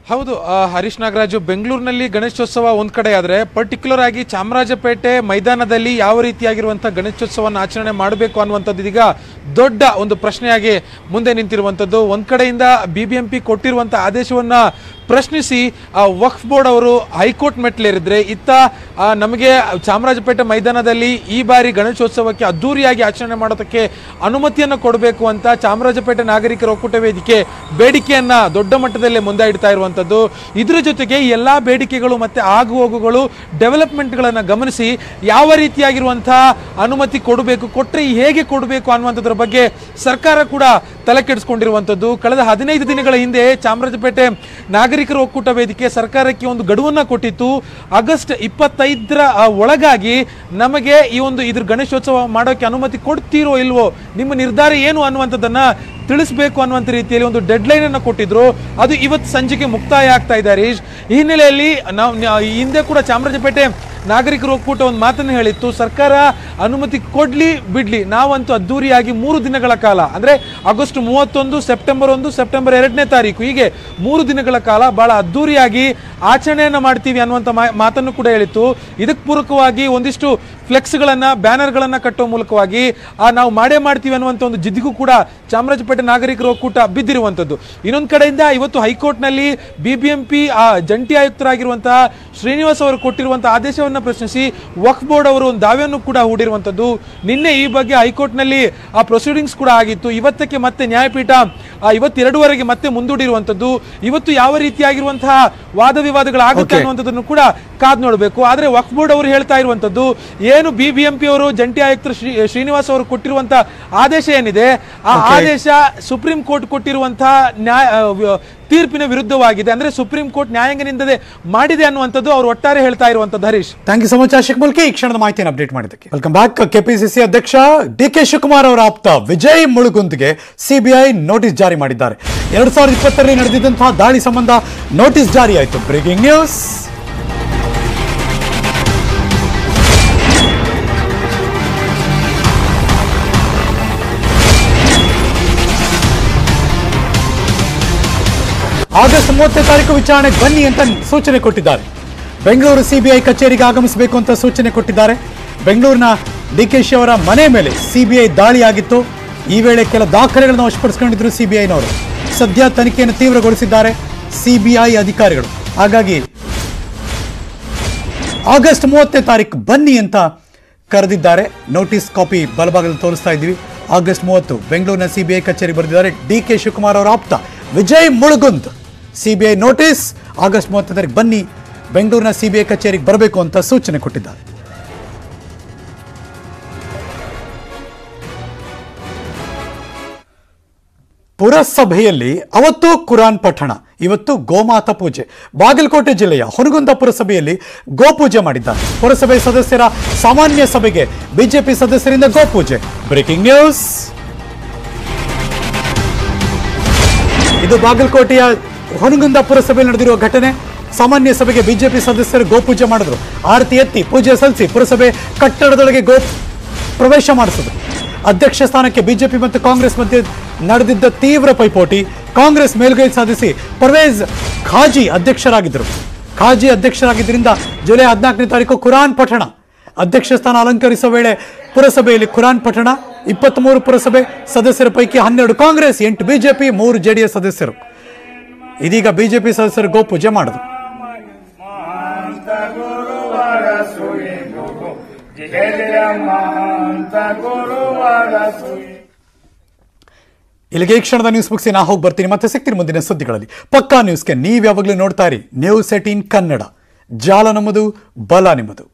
ಹೌದು ಹರೀಶ್ ನಾಗರಾಜು, ಬೆಂಗಳೂರಿನಲ್ಲಿ ಗಣೇಶೋತ್ಸವ ಒಂದ್ ಕಡೆ ಆದರೆ ಪರ್ಟಿಕ್ಯುಲರ್ ಆಗಿ ಚಾಮರಾಜಪೇಟೆ ಮೈದಾನದಲ್ಲಿ ಯಾವ ರೀತಿಯಾಗಿರುವಂತಹ ಗಣೇಶೋತ್ಸವವನ್ನು ಆಚರಣೆ ಮಾಡಬೇಕು ಅನ್ನುವಂಥದ್ದು ಇದೀಗ ದೊಡ್ಡ ಒಂದು ಪ್ರಶ್ನೆಯಾಗಿ ಮುಂದೆ ನಿಂತಿರುವಂಥದ್ದು. ಒಂದ್ ಕಡೆಯಿಂದ BBMP ಕೊಟ್ಟಿರುವಂತಹ ಆದೇಶವನ್ನ ಪ್ರಶ್ನಿಸಿ ವಕ್ಫ್ ಬೋರ್ಡ್ ಅವರು ಹೈಕೋರ್ಟ್ ಮೆಟ್ಲೇರಿದ್ರೆ, ಇತ್ತ ನಮಗೆ ಚಾಮರಾಜಪೇಟೆ ಮೈದಾನದಲ್ಲಿ ಈ ಬಾರಿ ಗಣೇಶೋತ್ಸವಕ್ಕೆ ಅದ್ದೂರಿಯಾಗಿ ಆಚರಣೆ ಮಾಡೋದಕ್ಕೆ ಅನುಮತಿಯನ್ನು ಕೊಡಬೇಕು ಅಂತ ಚಾಮರಾಜಪೇಟೆ ನಾಗರಿಕರ ಒಕ್ಕೂಟ ವೇದಿಕೆ ಬೇಡಿಕೆಯನ್ನ ದೊಡ್ಡ ಮಟ್ಟದಲ್ಲೇ ಮುಂದೆ ಇಡ್ತಾ ಇರುವಂತದ್ದು. ಇದರ ಜೊತೆಗೆ ಎಲ್ಲಾ ಬೇಡಿಕೆಗಳು ಮತ್ತೆ ಆಗು ಹೋಗುಗಳು ಡೆವಲಪ್ಮೆಂಟ್ಗಳನ್ನು ಗಮನಿಸಿ ಯಾವ ರೀತಿಯಾಗಿರುವಂತಹ ಅನುಮತಿ ಕೊಡಬೇಕು, ಕೊಟ್ಟರೆ ಹೇಗೆ ಕೊಡಬೇಕು ಅನ್ನುವಂಥದ್ರ ಬಗ್ಗೆ ಸರ್ಕಾರ ಕೂಡ ತಲೆ ಕೆಡಿಸ್ಕೊಂಡಿರುವಂತದ್ದು. ಕಳೆದ 15 ದಿನಗಳ ಹಿಂದೆ ಚಾಮರಾಜಪೇಟೆ ನಾಗರಿಕರ ಒಕ್ಕೂಟ ವೇದಿಕೆ ಸರ್ಕಾರಕ್ಕೆ ಒಂದು ಗಡುವನ್ನ ಕೊಟ್ಟಿತ್ತು. ಆಗಸ್ಟ್ 25ರ ಒಳಗಾಗಿ ನಮಗೆ ಈ ಒಂದು ಇದ್ರ ಗಣೇಶೋತ್ಸವ ಮಾಡೋಕೆ ಅನುಮತಿ ಕೊಡ್ತೀರೋ ಇಲ್ವೋ, ನಿಮ್ಮ ನಿರ್ಧಾರ ಏನು ಅನ್ನುವಂಥದ್ದನ್ನ ತಿಳಿಸಬೇಕು ಅನ್ನುವಂಥ ರೀತಿಯಲ್ಲಿ ಒಂದು ಡೆಡ್ ಲೈನ್ ಅನ್ನು ಕೊಟ್ಟಿದ್ರು. ಅದು ಇವತ್ತು ಸಂಜೆಗೆ ಮುಕ್ತಾಯ ಆಗ್ತಾ ಇದೆ ಹರೀಶ್. ಈ ಹಿನ್ನೆಲೆಯಲ್ಲಿ ನಾವು ಹಿಂದೆ ಕೂಡ ಚಾಮರಾಜಪೇಟೆ ನಾಗರಿಕರ ಒಕ್ಕೂಟ ಒಂದು ಮಾತನ್ನು ಹೇಳಿತ್ತು, ಸರ್ಕಾರ ಅನುಮತಿ ಕೊಡ್ಲಿ ಬಿಡ್ಲಿ, ನಾವಂತೂ ಅದ್ದೂರಿಯಾಗಿ 3 ದಿನಗಳ ಕಾಲ, ಅಂದ್ರೆ ಆಗಸ್ಟ್ 31, ಸೆಪ್ಟೆಂಬರ್ 1, ಸೆಪ್ಟೆಂಬರ್ 2ನೇ ತಾರೀಕು, ಹೀಗೆ 3 ದಿನಗಳ ಕಾಲ ಬಹಳ ಅದ್ದೂರಿಯಾಗಿ ಆಚರಣೆಯನ್ನ ಮಾಡ್ತೀವಿ ಅನ್ನುವಂಥ ಮಾತನ್ನು ಕೂಡ ಹೇಳಿತ್ತು. ಇದಕ್ಕೆ ಪೂರಕವಾಗಿ ಒಂದಿಷ್ಟು ಫ್ಲೆಕ್ಸ್ಗಳನ್ನ, ಬ್ಯಾನರ್ಗಳನ್ನ ಕಟ್ಟುವ ಮೂಲಕವಾಗಿ ನಾವು ಮಾಡೇ ಮಾಡ್ತೀವಿ ಅನ್ನುವಂಥ ಒಂದು ಜಿದ್ದಿಗೂ ಕೂಡ ಚಾಮರಾಜಪೇಟೆ ನಾಗರಿಕರ ಒಕ್ಕೂಟ ಬಿದ್ದಿರುವಂಥದ್ದು. ಇನ್ನೊಂದು ಕಡೆಯಿಂದ ಇವತ್ತು ಹೈಕೋರ್ಟ್ನಲ್ಲಿ BBMP ಜಂಟಿ ಆಯುಕ್ತರಾಗಿರುವಂತಹ ಶ್ರೀನಿವಾಸ್ ಅವರು ಕೊಟ್ಟಿರುವಂತಹ ಆದೇಶವನ್ನು ಪ್ರಶ್ನಿಸಿ ವಕ್ಫ್ ಬೋರ್ಡ್ ಅವರು ಒಂದು ದಾವೆಯನ್ನು ಕೂಡ ಹೂಡಿರುವಂಥದ್ದು. ನಿನ್ನೆ ಈ ಬಗ್ಗೆ ಹೈಕೋರ್ಟ್ನಲ್ಲಿ ಆ ಪ್ರೊಸೀಡಿಂಗ್ಸ್ ಕೂಡ ಆಗಿತ್ತು. ಇವತ್ತಕ್ಕೆ ಮತ್ತೆ ನ್ಯಾಯಪೀಠ 22ವರೆಗೆ ಮತ್ತೆ ಮುಂದೂಡಿರುವಂಥದ್ದು. ಇವತ್ತು ಯಾವ ರೀತಿಯಾಗಿರುವಂತಹ ವಾದ ವಿವಾದಗಳಾಗುತ್ತೆ ಅನ್ನುವಂಥದ್ದನ್ನು ಕೂಡ ಕಾದ್ ನೋಡಬೇಕು. ಆದ್ರೆ ವಕ್ಫ್ ಬೋರ್ಡ್ ಅವರು ಹೇಳ್ತಾ ಇರುವಂತದ್ದು ಏನು ಬಿಬಿಎಂಪಿ ಅವರು ಜಂಟಿ ಆಯುಕ್ತರು ಶ್ರೀನಿವಾಸ್ ಅವರು ಕೊಟ್ಟಿರುವಂತಹ ಆದೇಶ ಏನಿದೆ, ಆ ಆದೇಶ ಸುಪ್ರೀಂ ಕೋರ್ಟ್ ಕೊಟ್ಟಿರುವಂತಹ ತೀರ್ಪಿನ ವಿರುದ್ಧವಾಗಿದೆ. ಅಂದ್ರೆ ಸುಪ್ರೀಂ ಕೋರ್ಟ್ ನ್ಯಾಯಾಂಗನಿಂದಲೇ ಮಾಡಿದೆ ಅನ್ನುವಂಥದ್ದು ಅವರು ಒಟ್ಟಾರೆ ಹೇಳ್ತಾ ಇರುವಂತದ್ದು. Harish, thank you so much Ashik Mulki ಈ ಕ್ಷಣದ ಮಾಹಿತಿಯನ್ನು ಅಪ್ಡೇಟ್ ಮಾಡಿದ್ದಕ್ಕೆ. Welcome back. ಕೆಪಿಸಿಸಿ ಅಧ್ಯಕ್ಷ ಡಿ.ಕೆ. ಶಿವಕುಮಾರ್ ಅವರ ಆಪ್ತ ವಿಜಯ್ ಮುಳುಗುಂದ್ಗೆ ಸಿಬಿಐ ನೋಟಿಸ್ ಜಾರಿ ಮಾಡಿದ್ದಾರೆ. 2020ರಲ್ಲಿ ನಡೆದಿದ್ದಂತಹ ದಾಳಿ ಸಂಬಂಧ ನೋಟಿಸ್ ಜಾರಿಯಾಯಿತು. Breaking news. ಆಗಸ್ಟ್ 30ನೇ ತಾರೀಕು ವಿಚಾರಣೆಗೆ ಬನ್ನಿ ಅಂತ ಸೂಚನೆ ಕೊಟ್ಟಿದ್ದಾರೆ. ಬೆಂಗಳೂರು ಸಿಬಿಐ ಕಚೇರಿಗೆ ಆಗಮಿಸಬೇಕು ಅಂತ ಸೂಚನೆ ಕೊಟ್ಟಿದ್ದಾರೆ. ಬೆಂಗಳೂರಿನ ಡಿಕೆಶಿ ಅವರ ಮನೆ ಮೇಲೆ ಸಿಬಿಐ ದಾಳಿಯಾಗಿತ್ತು. ಈ ವೇಳೆ ಕೆಲ ದಾಖಲೆಗಳನ್ನು ವಶಪಡಿಸಿಕೊಂಡಿದ್ರು ಸಿಬಿಐನವರು. ಸದ್ಯ ತನಿಖೆಯನ್ನು ತೀವ್ರಗೊಳಿಸಿದ್ದಾರೆ ಸಿಬಿಐ ಅಧಿಕಾರಿಗಳು. ಹಾಗಾಗಿ ಆಗಸ್ಟ್ 30ನೇ ತಾರೀಕು ಬನ್ನಿ ಅಂತ ಕರೆದಿದ್ದಾರೆ. ನೋಟಿಸ್ ಕಾಪಿ ಬಲಭಾಗದಲ್ಲಿ ತೋರಿಸ್ತಾ ಇದ್ದೀವಿ. ಆಗಸ್ಟ್ 30 ಬೆಂಗಳೂರಿನ ಸಿಬಿಐ ಕಚೇರಿ ಬರೆದಿದ್ದಾರೆ ಡಿ.ಕೆ. ಶಿವಕುಮಾರ್ ಅವರ ಆಪ್ತ Vijay Mulugund. CBI notice, August 30 ತಾರೀಕು ಬನ್ನಿ ಬೆಂಗಳೂರಿನ ಸಿಬಿಐ ಕಚೇರಿಗೆ ಬರಬೇಕು ಅಂತ ಸೂಚನೆ ಕೊಟ್ಟಿದ್ದಾರೆ. ಪುರಸಭೆಯಲ್ಲಿ ಅವತ್ತು ಕುರಾನ್ ಪಠಣ, ಇವತ್ತು ಗೋಮಾತಾ ಪೂಜೆ. ಬಾಗಲಕೋಟೆ ಜಿಲ್ಲೆಯ ಹುನಗುಂದ ಪುರಸಭೆಯಲ್ಲಿ ಗೋಪೂಜೆ ಮಾಡಿದ್ದಾರೆ. ಪುರಸಭೆ ಸದಸ್ಯರ ಸಾಮಾನ್ಯ ಸಭೆಗೆ ಬಿಜೆಪಿ ಸದಸ್ಯರಿಂದ ಗೋಪೂಜೆ. Breaking news. ಇದು ಬಾಗಲಕೋಟೆಯ ಹುನಗುಂದ ಪುರಸಭೆಯಲ್ಲಿ ನಡೆದಿರುವ ಘಟನೆ. ಸಾಮಾನ್ಯ ಸಭೆಗೆ ಬಿಜೆಪಿ ಸದಸ್ಯರು ಗೋಪೂಜೆ ಮಾಡಿದ್ರು. ಆರತಿ ಎತ್ತಿ ಪೂಜೆ ಸಲ್ಲಿಸಿ ಪುರಸಭೆ ಕಟ್ಟಡದೊಳಗೆ ಪ್ರವೇಶ ಮಾಡಿಸಿದ್ರು. ಅಧ್ಯಕ್ಷ ಸ್ಥಾನಕ್ಕೆ ಬಿಜೆಪಿ ಮತ್ತು ಕಾಂಗ್ರೆಸ್ ಮಧ್ಯೆ ನಡೆದಿದ್ದ ತೀವ್ರ ಪೈಪೋಟಿ. ಕಾಂಗ್ರೆಸ್ ಮೇಲುಗೈ ಸಾಧಿಸಿ ಪರ್ವೇಜ್ ಖಾಜಿ ಅಧ್ಯಕ್ಷರಾಗಿದ್ದರು. ಖಾಜಿ ಅಧ್ಯಕ್ಷರಾಗಿದ್ದರಿಂದ ಜುಲೈ 14ನೇ ತಾರೀಕು ಕುರಾನ್ ಪಠಣ. ಅಧ್ಯಕ್ಷ ಸ್ಥಾನ ಅಲಂಕರಿಸುವ ವೇಳೆ ಪುರಸಭೆಯಲ್ಲಿ ಕುರಾನ್ ಪಠಣ. 23 ಪುರಸಭೆ ಸದಸ್ಯರ ಪೈಕಿ 12 ಕಾಂಗ್ರೆಸ್, 8 ಬಿಜೆಪಿ, 3 ಜೆಡಿಎಸ್ ಸದಸ್ಯರು. ಇದೀಗ ಬಿಜೆಪಿ ಸದಸ್ಯರು ಗೋಪೂಜೆ ಮಾಡಿದ್ರು. ಇಲ್ಲಿಗೆ ಈ ಕ್ಷಣದ ನ್ಯೂಸ್ ಮುಗಿಸಿ ನಾ ಹೋಗಿ ಬರ್ತೀನಿ. ಮತ್ತೆ ಸಿಗ್ತೀನಿ ಮುಂದಿನ ಸುದ್ದಿಗಳಲ್ಲಿ. ಪಕ್ಕಾ ನ್ಯೂಸ್ಗೆ ನೀವು ಯಾವಾಗಲೂ ನೋಡ್ತಾ ಇರಿ ನ್ಯೂಸ್ 18 ಕನ್ನಡ. ಜಾಲ ನಮ್ಮದು, ಬಲ ನಿಮ್ಮದು.